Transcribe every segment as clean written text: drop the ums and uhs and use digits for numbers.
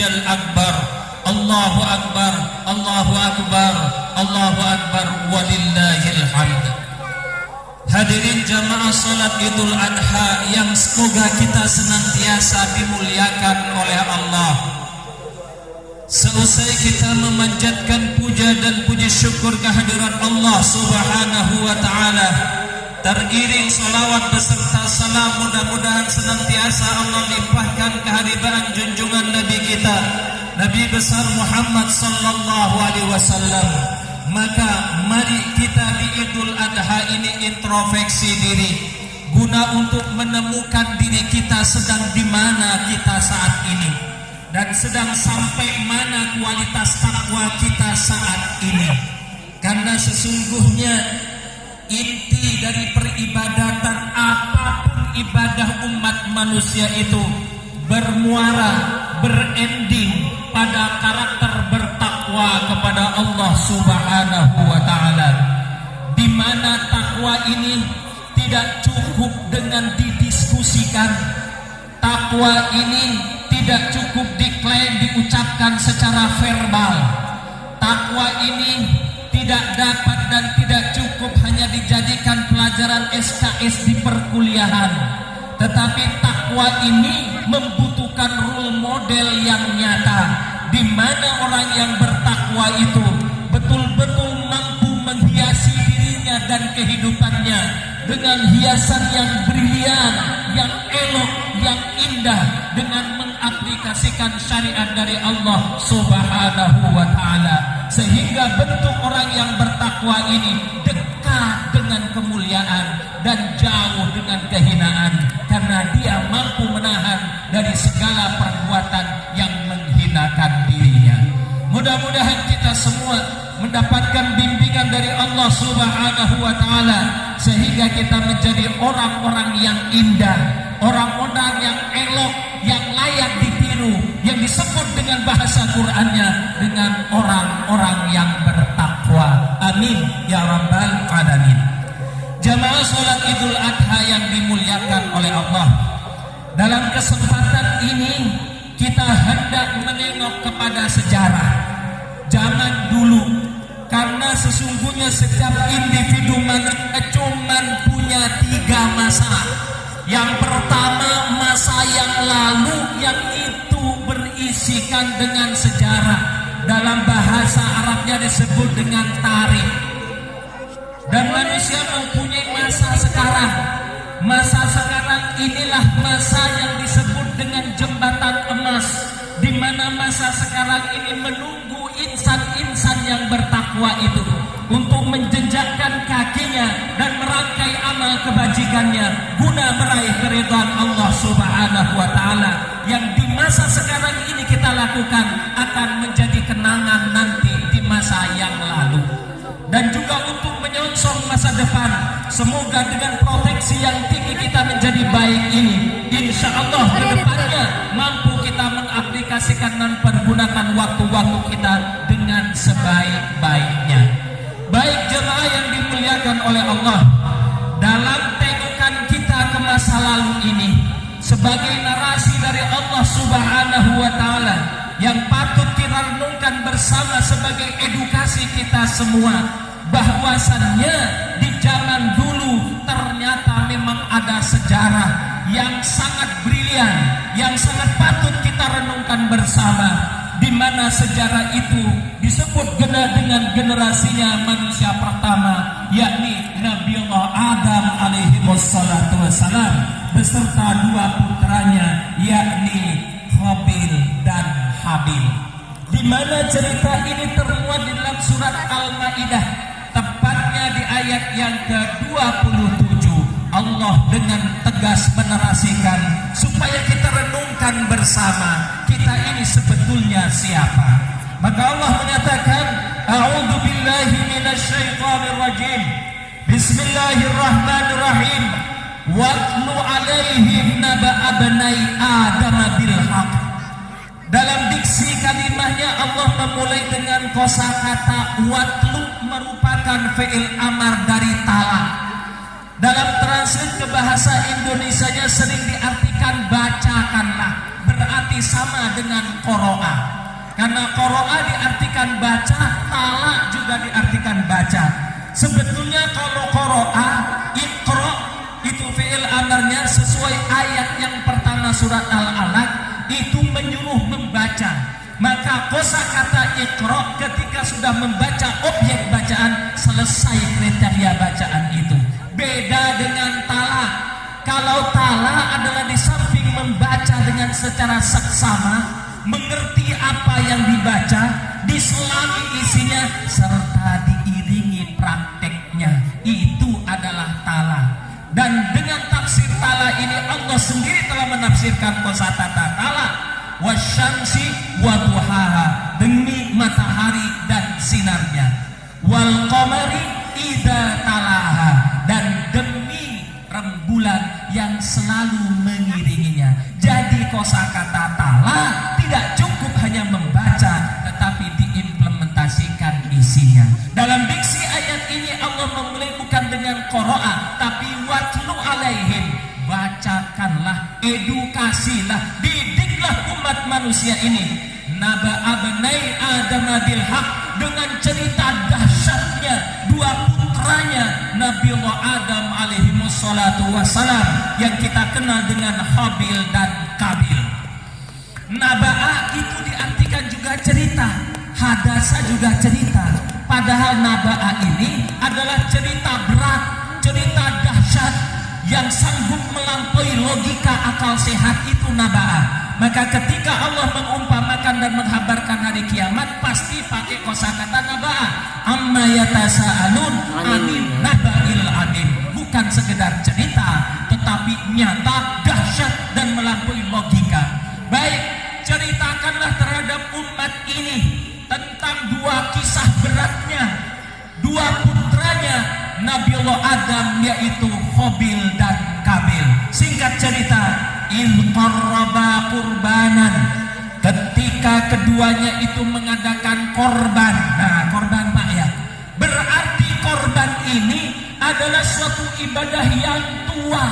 walillahil akbar. Allahu akbar, Allahu akbar, Allahu akbar, walillahil hamd. Hadirin jamaah salat Idul Adha yang semoga kita senantiasa dimuliakan oleh Allah. Selesai kita memanjatkan puja dan puji syukur kehadiran Allah Subhanahu wa ta'ala, teriring salawat beserta salam mudah-mudahan senantiasa Allah limpahkan kehadiran junjungan Nabi kita, Nabi besar Muhammad sallallahu alaihi wasallam. Maka mari kita di Idul Adha ini introspeksi diri, guna untuk menemukan diri kita sedang di mana kita saat ini, dan sedang sampai mana kualitas takwa kita saat ini. Karena sesungguhnya inti dari peribadatan apapun ibadah umat manusia itu bermuara, berending pada karakter bertakwa kepada Allah Subhanahu wa ta'ala, di mana takwa ini tidak cukup dengan didiskusikan. Takwa ini tidak cukup diklaim, diucapkan secara verbal. Takwa ini tidak dapat dan tidak cukup hanya dijadikan pelajaran SKS di perkuliahan, tetapi takwa ini membutuhkan role model yang nyata, di mana orang yang bertakwa itu betul-betul mampu menghiasi dirinya dan kehidupannya dengan hiasan yang brilian, yang elok, yang indah, dengan mengaplikasikan syariat dari Allah Subhanahu wa ta'ala, sehingga bentuk orang yang bertakwa ini dekat dengan kemuliaan dan jauh dengan kehinaan, karena dia mampu menahan dari segala perbuatan yang menghinakan dirinya. Mudah-mudahan kita semua mendapatkan bimbingan dari Allah Subhanahu wa ta'ala, sehingga kita menjadi orang-orang yang indah, orang-orang yang elok, yang layak ditiru, yang disebut dengan bahasa Qur'annya dengan orang-orang yang bertakwa. Amin ya rabbal alamin. Jamaah salat Idul Adha yang dimuliakan oleh Allah, dalam kesempatan ini kita hendak menengok kepada sejarah zaman dulu, karena sesungguhnya setiap individu manusia cuma punya 3 masa. Yang pertama masa yang lalu, yang itu berisikan dengan sejarah, dalam bahasa Arabnya disebut dengan tarikh. Dan manusia mempunyai masa sekarang. Masa sekarang inilah masa yang disebut dengan jembatan emas, di mana masa sekarang ini menunggu insan-insan yang bertakwa itu untuk menjenjakkan kakinya dan merangkai amal kebajikannya guna meraih keridhaan Allah Subhanahu wa ta'ala, yang di masa sekarang ini kita lakukan akan menjadi kenangan nanti di masa yang lalu. Dan juga untuk menyongsong masa depan, semoga dengan proteksi yang tinggi kita menjadi baik ini, insya Allah ke depannya mampu kita mengaplikasikan dan pergunakan waktu-waktu kita dengan sebaik-baiknya. Baik jemaah yang dimuliakan oleh Allah, dalam tengokan kita ke masa lalu ini sebagai narasi dari Allah Subhanahu wa ta'ala yang patut kita renungkan bersama sebagai edukasi kita semua, bahwasannya di zaman dulu ternyata memang ada sejarah yang sangat brilian, yang sangat patut kita renungkan bersama, di mana sejarah itu disebut dengan generasinya manusia pertama, yakni Nabiullah Adam alaihi wassalatu wassalam beserta 2 putranya, yakni Qabil dan Habil. Di mana cerita ini termuat di dalam surat Al-Maidah, tepatnya di ayat yang ke-27. Allah dengan tegas menarasikan supaya kita renungkan bersama, kita ini sebetulnya siapa. Maka Allah menyatakan, a'udzu billahi minasyaitonir rajim. Bismillahirrahmanirrahim. Watlu alaihim naba'a bani Adam bil haqq. Dalam diksi kalimahnya Allah memulai dengan kosakata watlu, merupakan fi'il amar dari tala. Dalam translate ke bahasa Indonesianya sering diartikan bacakanlah, berarti sama dengan qoro'a. Karena qoro'a diartikan baca, tala juga diartikan baca. Sebetulnya kalau qoro'a, iqra itu fi'il amarnya sesuai ayat yang pertama surat Al-Alaq, itu menyuruh membaca. Maka kosakata iqra ketika sudah membaca objek bacaan, selesai kriteria bacaan itu. Beda dengan tala. Kalau tala adalah di samping membaca dengan secara seksama, mengerti apa yang dibaca, diselami isinya, serta diiringi prakteknya. Itu adalah tala. Dan dengan tafsir tala ini Allah sendiri telah menafsirkan kosakata tala. Wasyamsi wa duhaha, demi matahari dan sinarnya. Wal qamari idza talaha, dan demi rembulan yang selalu mengiringinya. Jadi kosakata tala tidak cukup hanya membaca, tetapi diimplementasikan isinya. Dalam diksi ayat ini Allah memulai bukan dengan qoro'a, tapi watlu alaihim, bacakanlah, edukasilah, didiklah umat manusia ini. Naba abnai Adam bil haq, dengan cerita dahsyatnya dua putranya Nabiullah Adam alaihi wassalatu wassalam yang kita kenal dengan Habil dan Kabil. Naba'a itu diartikan juga cerita, hadasa juga cerita. Padahal naba'a ini adalah cerita berat, cerita dahsyat yang sanggup melampaui logika akal sehat, itu naba'a. Maka ketika Allah mengumpamakan dan menghabarkan hari kiamat, pasti pakai kosakata naba'a. Amma yatasa'alun anin naba'il adim. Bukan sekedar cerita, tetapi nyata, dahsyat, dan melampaui logika. Baik, ceritakanlah terhadap umat ini tentang dua kisah beratnya, dua putranya Nabiullah Adam, yaitu Habil dan Kabil. Singkat cerita, in qarraba qurbanan, ketika keduanya itu mengadakan korban. Nah, korban Pak ya, berarti korban ini adalah suatu ibadah yang tua,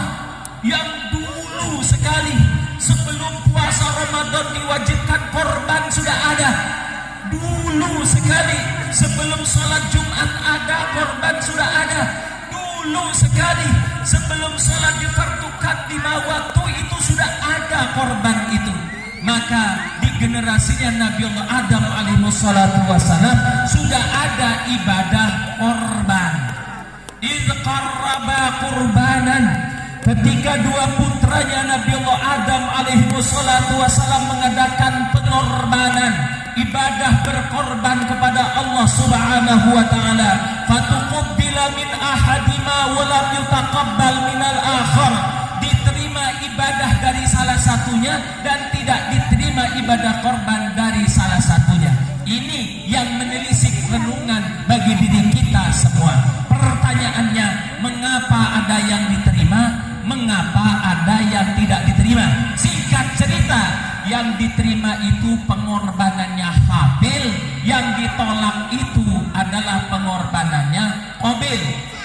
yang dulu sekali. Sebelum puasa Ramadan diwajibkan korban sudah ada. Dulu sekali, sebelum sholat Jumat ada, korban sudah ada. Dulu sekali, sebelum sholat difardukan 5 waktu itu sudah ada korban itu. Maka di generasinya Nabiullah Adam alaihi wassalatu wassalam sudah ada ibadah korban. Idz qarraba qurbanan, ketika dua putranya Nabiullah Adam alaihi wassalatu wassalam mengadakan pengorbanan, ibadah berkorban kepada Allah Subhanahu wa taala, fatuqabbila min ahadima wa lam yutaqabbal minal akhar, diterima ibadah dari salah satunya dan tidak diterima ibadah korban dari salah satunya. Ini yang menelisik renungan bagi diri kita semua. Pertanyaannya, mengapa ada yang diterima, mengapa ada yang tidak diterima? Singkat cerita, yang diterima itu pengorbanannya Habil, yang ditolak itu adalah pengorbanannya Qabil.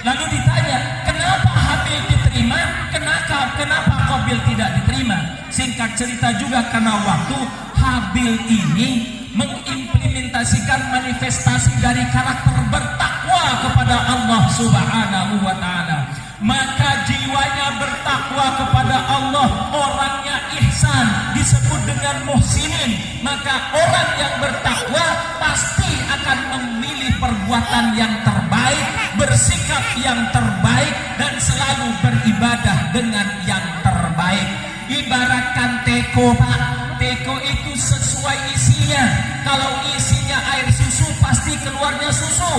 Lalu ditanya, kenapa Habil diterima, kenapa Qabil tidak diterima? Singkat cerita juga karena waktu Habil ini mengimplementasikan manifestasi dari karakter bertakwa kepada Allah Subhanahu wa taala. Maka jiwanya bertakwa kepada Allah, orangnya ihsan, disebut dengan muhsinin. Maka orang yang bertakwa pasti akan memilih perbuatan yang terbaik, bersikap yang terbaik, dan selalu beribadah dengan yang terbaik. Ibaratkan teko Pak, teko itu sesuai isinya. Kalau isinya air susu pasti keluarnya susu.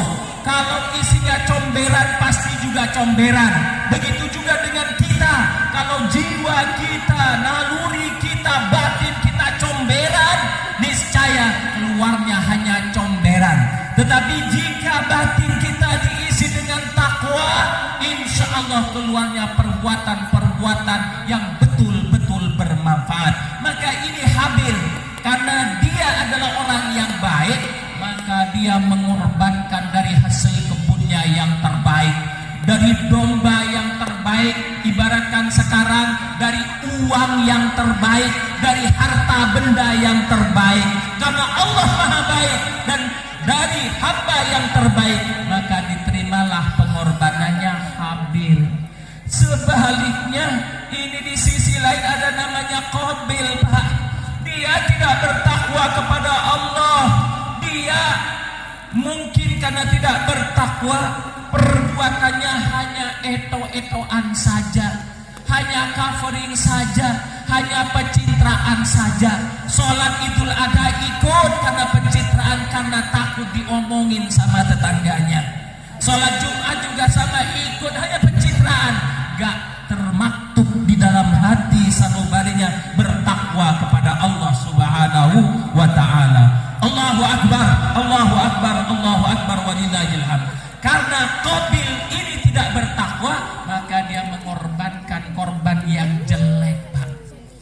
Kalau isinya comberan pasti juga comberan. Begitu juga dengan kita. Kalau jiwa kita, naluri kita, batin kita comberan, niscaya keluarnya hanya comberan. Tetapi jika batin kita diisi dengan takwa, insya Allah keluarnya perbuatan-perbuatan yang betul-betul bermanfaat. Maka ini Habil, karena dia adalah orang yang baik, maka dia mengorbankan dari hasil kebunnya yang terbaik, dari domba yang terbaik, sekarang dari uang yang terbaik, dari harta benda yang terbaik, karena Allah Maha baik, dan dari hamba yang terbaik maka diterimalah pengorbanannya Habil. Sebaliknya ini di sisi lain ada namanya Qabil, Pak. Dia tidak bertakwa kepada Allah. Dia mungkin karena tidak bertakwa, perbuatannya hanya eto-etoan saja, hanya covering saja, hanya pencitraan saja. Sholat Idul Adha ikut karena pencitraan, karena takut diomongin sama tetangganya. Sholat Jumat juga sama, ikut hanya pencitraan, gak termaktub di dalam hati sanubarinya bertakwa kepada Allah Subhanahu wa ta'ala. Allahu Akbar, Allahu Akbar, Allahu Akbar, walillahil hamd. Karena Qabil ini tidak bertakwa, maka dia mengorbankan korban yang jelek, Pak.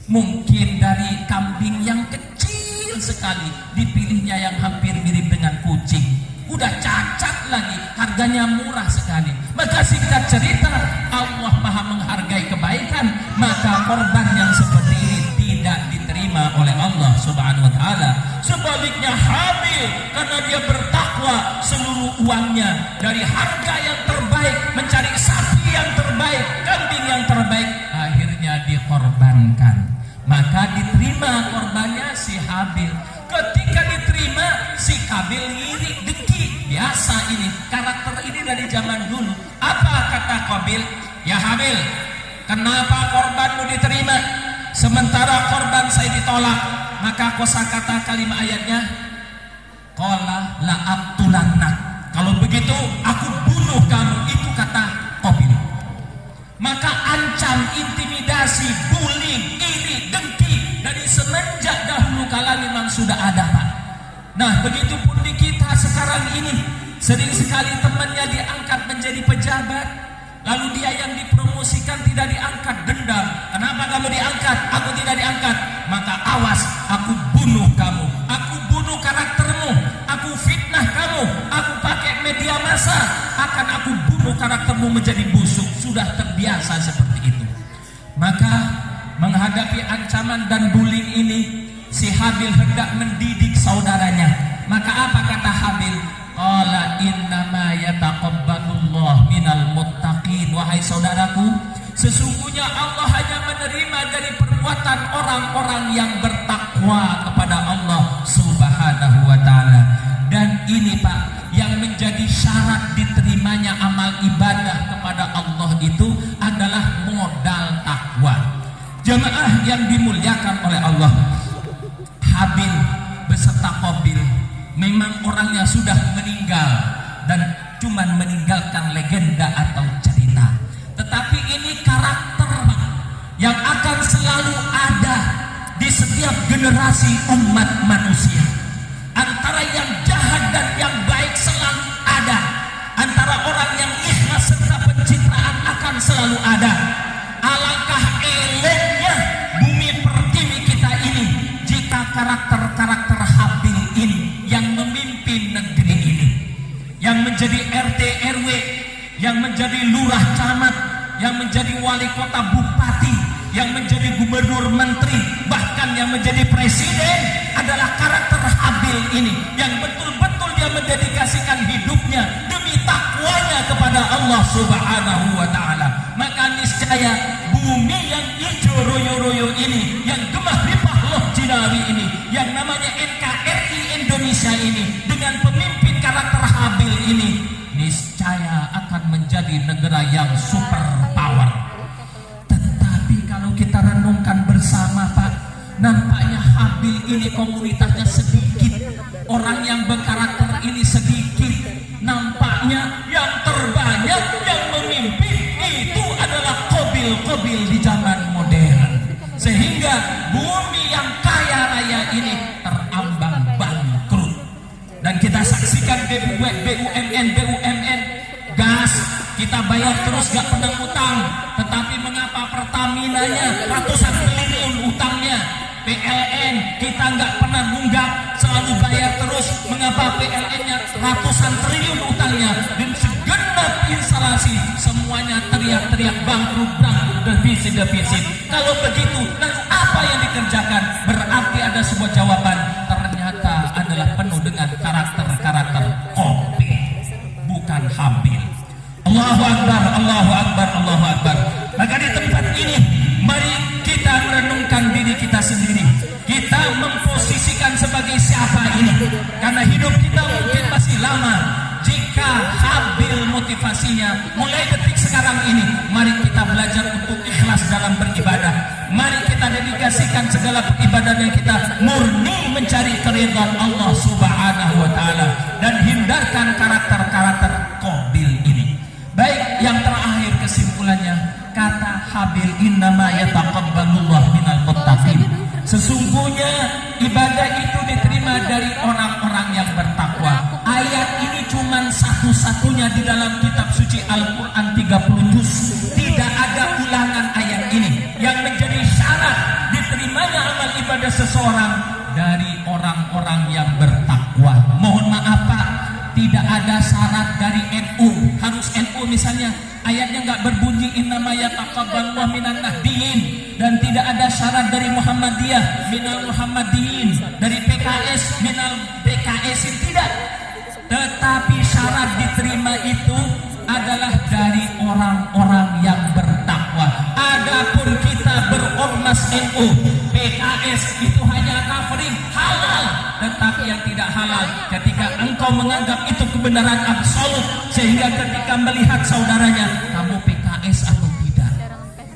Mungkin dari kambing yang kecil sekali, dipilihnya yang hampir mirip dengan kucing. Udah cacat lagi, harganya murah sekali. Maka singkat cerita, Allah Maha menghargai kebaikan, maka korban yang seperti ini tidak diterima oleh Allah Subhanahu wa ta'ala. Sebaliknya Habil, karena dia bertakwa, seluruh uangnya dari harga yang terbaik, mencari sapi yang terbaik, kambing yang terbaik, akhirnya dikorbankan. Maka diterima korbannya si Habil. Ketika diterima, si Qabil lirik, dengki. Biasa ini, karakter ini dari zaman dulu. Apa kata Qabil? Ya Habil, kenapa korbanmu diterima sementara korban saya ditolak? Maka kosakata kalimat ayatnya, qala la aqtulannak. Kalau begitu aku bunuh kamu, itu kata Qabil. Maka ancam, intimidasi, bullying, iri, dengki dari semenjak dahulu kala memang sudah ada, Pak. Nah, begitupun di kita sekarang ini, sering sekali temannya diangkat menjadi pejabat, lalu dia yang dipromosikan tidak diangkat, dendam. Kenapa kamu diangkat? Aku tidak diangkat. Maka awas, aku bunuh kamu, aku bunuh karaktermu, aku fitnah kamu, aku pakai media massa, akan aku bunuh karaktermu menjadi busuk. Sudah terbiasa seperti itu. Maka menghadapi ancaman dan bullying ini, si Habil hendak mendidik saudaranya. Maka apa kata Habil? Qala innama yataqabbalullah minal muttaqin. Wahai saudaraku, sesungguhnya Allah hanya menerima dari perbuatan orang-orang yang bertakwa kepada Allah Subhanahu wa ta'ala. Dan ini, Pak, yang menjadi syarat diterimanya amal ibadah kepada Allah itu adalah modal takwa. Jemaah yang dimuliakan oleh Allah, Habil beserta Qabil memang orangnya sudah meninggal dan cuman meninggalkan legenda atau cerita. Tetapi ini karakter yang akan selalu ada di setiap generasi umat manusia. Antara yang jahat dan yang baik selalu ada. Antara orang yang ikhlas serta pencitraan akan selalu ada. Alangkah eloknya bumi pertiwi kita ini jika karakter-karakter Habil ini yang memimpin negeri ini, yang menjadi RT RW, yang menjadi lurah camat, yang menjadi wali kota bupati, yang menjadi gubernur menteri, bahkan yang menjadi presiden adalah karakter Habil ini, yang betul-betul dia mendedikasikan hidupnya demi takwanya kepada Allah Subhanahu wa ta'ala. Maka niscaya bumi yang hijau royo-royo ini, yang gemah ripah loh Jinawi ini, yang namanya NKRI Indonesia ini, dengan pemimpin karakter Habil ini, niscaya akan menjadi negara yang super power. Tetapi kalau kita renungkan bersama, Pak, nampaknya Habil ini komunitasnya sedikit, orang yang berkarakter ini sedikit. Nampaknya yang terbanyak yang memimpin itu adalah Qabil di zaman modern, sehingga bumi yang kaya raya ini terambang bangkrut. Dan kita saksikan BUMN gas kita bayar terus gak pernah utang, tetapi mengapa Pertamina-nya ratusan triliun utangnya, PLN kita nggak pernah nunggak, selalu bayar terus. Mengapa PLN-nya ratusan triliun utangnya, dan segenap instalasi semuanya teriak-teriak bangkrut, defisit. Kalau begitu, lalu apa yang dikerjakan? Berarti ada sebuah jawaban. Ternyata adalah penuh dengan karakter-karakter Qabil, bukan Habil. Allahu Akbar, Allahu Akbar, Allahu Akbar. Maka di tempat ini, mari kita merenungkan diri kita sendiri. Kita memposisikan sebagai siapa ini? Karena hidup kita mungkin masih lama. Jika Habil motivasinya mulai detik sekarang ini, mari kita belajar untuk ikhlas dalam beribadah. Mari kita dedikasikan segala peribadahan yang kita murni mencari keridhaan Allah Subhanahu wa taala dan hindarkan karakter-karakter Qabil ini. Baik, yang terakhir kesimpulannya, kata Habil, innama yataqabbalullahu minal muttaqin. Sesungguhnya ibadah itu diterima dari orang-orang yang bertakwa. Ayat ini cuma satu-satunya di dalam kitab suci Al-Quran 30 juz. Tidak ada ulangan ayat ini yang menjadi syarat diterimanya amal ibadah seseorang dari orang-orang yang bertakwa. Mohon maaf Pak, tidak ada syarat dari NU. Harus NU misalnya ayatnya nggak berbunyi innama yataqabbalullahu minan nahdiyin, dan tidak ada syarat dari Muhammadiyah minal Muhammadiyin, dari PKS minal PKSin, tidak. Tetapi syarat diterima itu adalah dari orang-orang yang bertakwa. Adapun kita berormas NU, PKS itu hanya covering halal, tetapi yang tidak halal ketika engkau menganggap itu kebenaran absolut, sehingga ketika melihat saudaranya, kamu PKS atau tidak,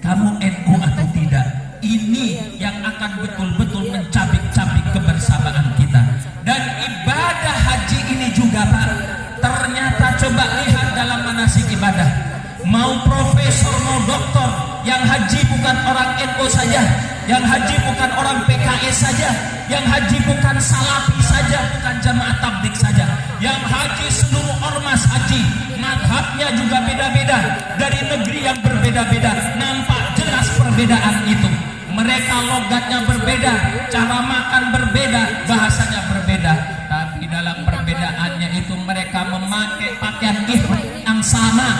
kamu NU atau tidak, ini yang akan betul-betul mencabik-cabik kebersamaan kita. Dan ibadah haji ini juga Pak, ternyata coba lihat dalam manasik ibadah, mau profesor mau doktor, yang haji bukan orang NU saja, yang haji bukan orang PKS saja, yang haji bukan salafi saja, bukan jamaah tabligh saja, yang haji seluruh ormas haji, madhabnya juga beda-beda, dari negeri yang berbeda-beda. Nampak jelas perbedaan itu. Mereka logatnya berbeda, cara makan berbeda, bahasanya berbeda, tapi dalam perbedaannya itu mereka memakai pakaian ihram yang sama,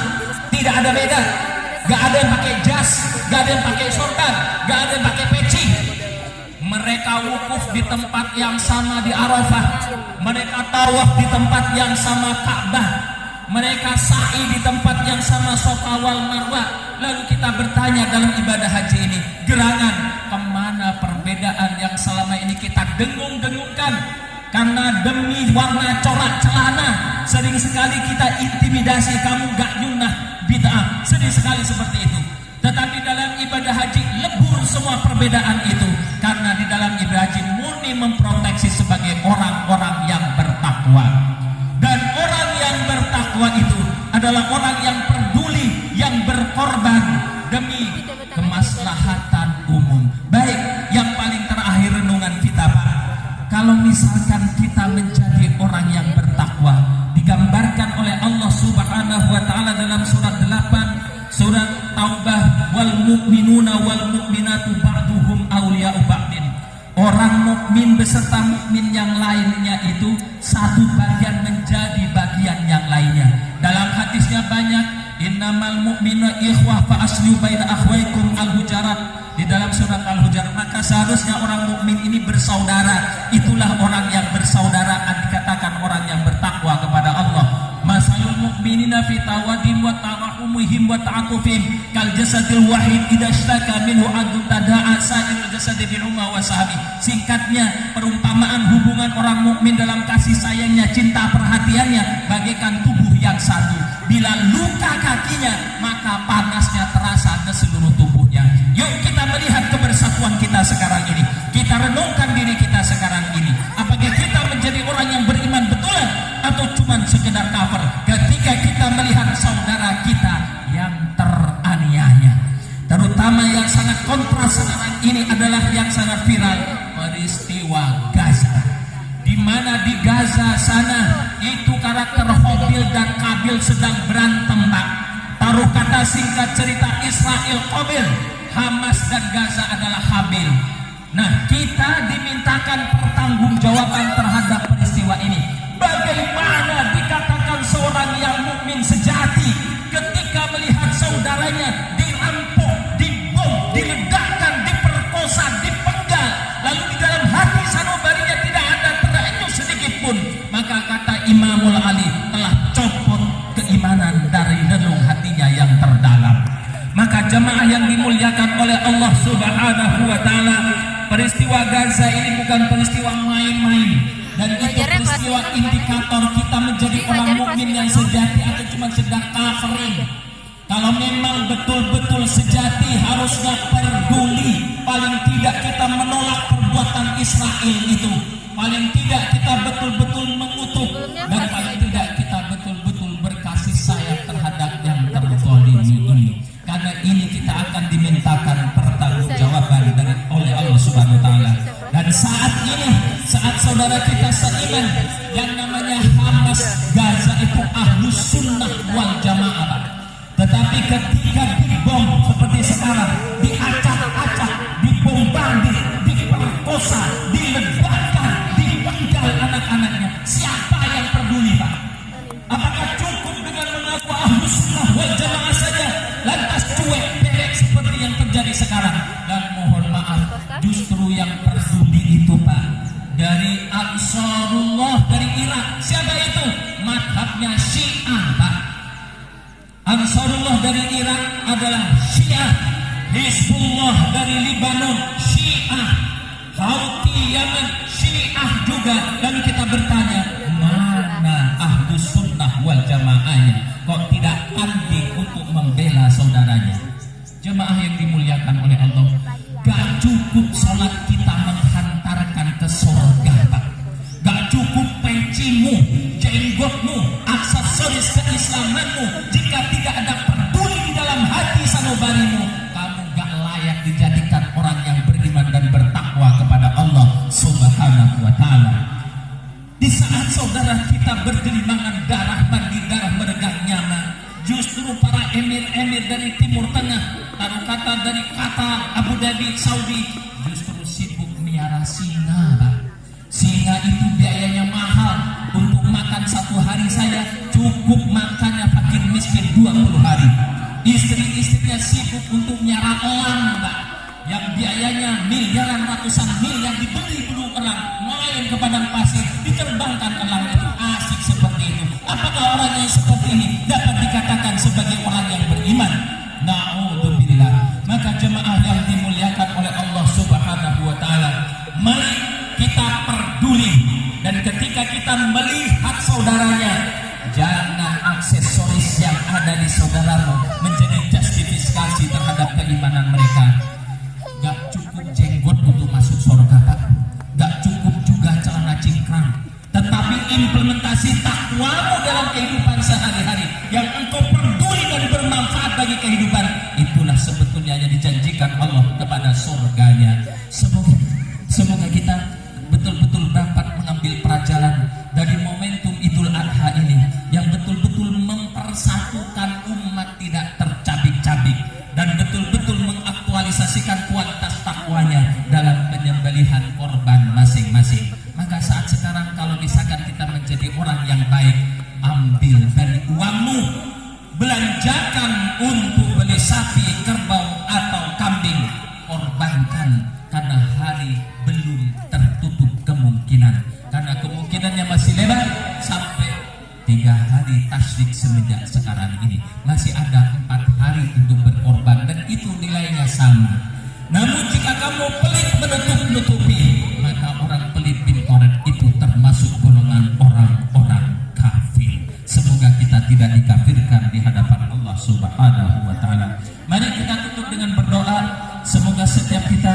tidak ada beda. Gak ada yang pakai jas, gak ada yang pakai sorban, gak ada yang pakai peci. Mereka wukuf di tempat yang sama di Arafah, mereka tawaf di tempat yang sama Ka'bah, mereka sa'i di tempat yang sama Safa wal Marwah. Lalu kita bertanya dalam ibadah haji ini, gerangan, kemana perbedaan yang selama ini kita dengung-dengungkan? Karena demi warna corak celana, sering sekali kita intimidasi, kamu gak nyunah bid'ah, sering sekali seperti itu. Tetapi dalam ibadah haji lebur semua perbedaan itu, karena di dalam ibadah haji murni memproteksi sebagai orang-orang yang bertakwa. Dan orang yang bertakwa itu adalah orang yang peduli, yang berkorban demi kemaslahatan umum. Baik, yang paling terakhir renungan kita Pak, kalau misalkan kita menjadi orang yang bertakwa, digambarkan oleh Allah Subhanahu wa taala dalam surat 8, surat Taubah, wal mu'minuna wal mu'minatu ba'duhum awliya'u ba'din. Orang mukmin beserta mukmin yang lainnya itu satu bagian menjadi bagian yang lainnya. Dalam hadisnya banyak, innamal mu'minu ikhwah fa aslihu baina akhwaikum al-hujarat. Di dalam surat Al-Hujarat, maka seharusnya orang mukmin ini bersaudara. Itulah orang yang bersaudara, dikatakan orang yang bertakwa kepada Allah. Masalul mu'minina fi tawadim wa tarahumihim wa ta'atufihim kal jasadil wahid idza ishtaka minhu adun tada'a sa'irul jasadi bil umma wa sahbi. Singkatnya, perumpamaan hubungan orang mukmin dalam kasih sayangnya, cinta perhatiannya bagaikan tubuh yang satu. Bila luka kakinya, maka panasnya terasa ke seluruh tubuhnya. Yuk kita melihat kebersatuan kita sekarang ini. Kita renungkan diri kita sekarang ini. Apakah kita menjadi orang yang beriman betulan atau cuma sekedar cover ketika kita melihat saudara kita yang teraniaya? Terutama yang sangat kontras sekarang ini adalah yang sangat viral, peristiwa Gaza. Di mana di Gaza sana itu karakter Habil dan Qabil sedang berantem Pak. Taruh kata singkat cerita Israel Qabil, Hamas dan Gaza adalah Habil. Nah, kita dimintakan pertanggungjawaban terhadap peristiwa ini. Bagaimana dikatakan seorang yang mukmin sejati ketika melihat saudaranya dimuliakan oleh Allah Subhanahu wa taala, peristiwa Gaza ini bukan peristiwa main-main, dan itu peristiwa indikator kita menjadi orang mukmin yang sejati atau cuma sedang kafirin. Kalau memang betul-betul sejati, harusnya peduli. Paling tidak kita menolak perbuatan Israel itu. Paling tidak kita betul-betul mengutuk, dan paling tidak kita betul-betul berkasih sayang terhadap yang terzalimi ini. Karena ini kita akan dimintakan pertanggungjawaban oleh Allah Subhanahu wa taala. Dan saat ini, saat saudara kita seiman yang namanya Hamas, Gaza itu Ahlus Sunnah wal Jamaah, Pak. Tetapi ketika dibom seperti sekarang, diacak-acak, dibombardir, diperkosa, diledakkan, dipenggal anak-anaknya, siapa yang peduli, Pak? Apakah cukup dengan mengaku Ahlus Sunnah wal Jamaah saja, lantas cuek belek seperti yang terjadi sekarang? Dan mohon maaf, justru yang peduli itu, Pak, dari Ansarullah dari Irak. Siapa itu? Madhabnya Syiah, Pak. Ansarullah dari Irak adalah Syiah, Hizbullah dari Libanon Syiah, Houthi Yaman Syiah juga. Lalu kita bertanya, mana Ahlus Sunnah wal Jamaahnya? Kok tidak pandai untuk membela saudaranya? Jemaah yang dimuliakan oleh Allah, gak cukup sholat kita menghantarkan ke surga, Pak. Gak cukup pecimu, jenggotmu, aksesoris keislamanmu, jika tidak ada peduli di dalam hati sanubarimu, kamu gak layak dijadikan orang yang beriman dan bertakwa kepada Allah Subhanahu wa taala. Di saat saudara kita bergelimangan darah mandi, darah meregang nyawa, justru para emir-emir dari Timur Tengah, taruh kata dari Qatar, Abu Dhabi, Saudi, justru sibuk miara singa, Pak. Singa itu biayanya mahal. Untuk makan satu hari saya cukup makannya fakir miskin 20 hari. Istri-istrinya sibuk untuk miara elang, Pak, yang biayanya miliaran, ratusan miliar, dibeli dulu elang, main ke padang pasir, diterbangkan elang itu. Asik seperti itu. Apakah orang yang seperti ini dapat dikatakan sebagai orang yang beriman? Na'udzubillah. Maka jemaah yang dimuliakan oleh Allah Subhanahu wa taala, mari kita peduli, dan ketika kita melihat saudaranya, jangan aksesoris yang ada di saudaramu menjadi justifikasi terhadap keimanan mereka. Gak cukup jenggot untuk masuk surga, Pak. Gak cukup juga celana cingkrang. Tetapi implementasi takwamu dalam kehidupan sehari-hari, yang engkau peduli dan bermanfaat bagi kehidupan, itulah sebetulnya yang dijanjikan Allah kepada surganya. Semoga kita betul-betul dapat mengambil pelajaran dari momentum Idul Adha ini, yang betul-betul mempersatukan umat tidak tercabik-cabik, dan betul-betul mengaktualisasikan kualitas takwanya dalam penyembelihan korban masing-masing. Maka saat sekarang kalau misalkan kita menjadi orang yang baik, ambil dari uangmu, belanjakan untuk beli sapi, kerbau atau kambing, korbankan, karena hari belum tertutup kemungkinan, karena kemungkinannya masih lebar sampai 3 hari tasyrik semenjak sekarang ini. Masih ada 4 hari untuk berkorban, dan itu nilainya sama. Namun jika kamu pelit menutup-nutupi, maka orang pelit bin koret itu termasuk golongan orang-orang kafir. Semoga kita tidak dikafirkan di hadapan Allah Subhanahu wa taala. Mari kita tutup dengan berdoa. Semoga setiap kita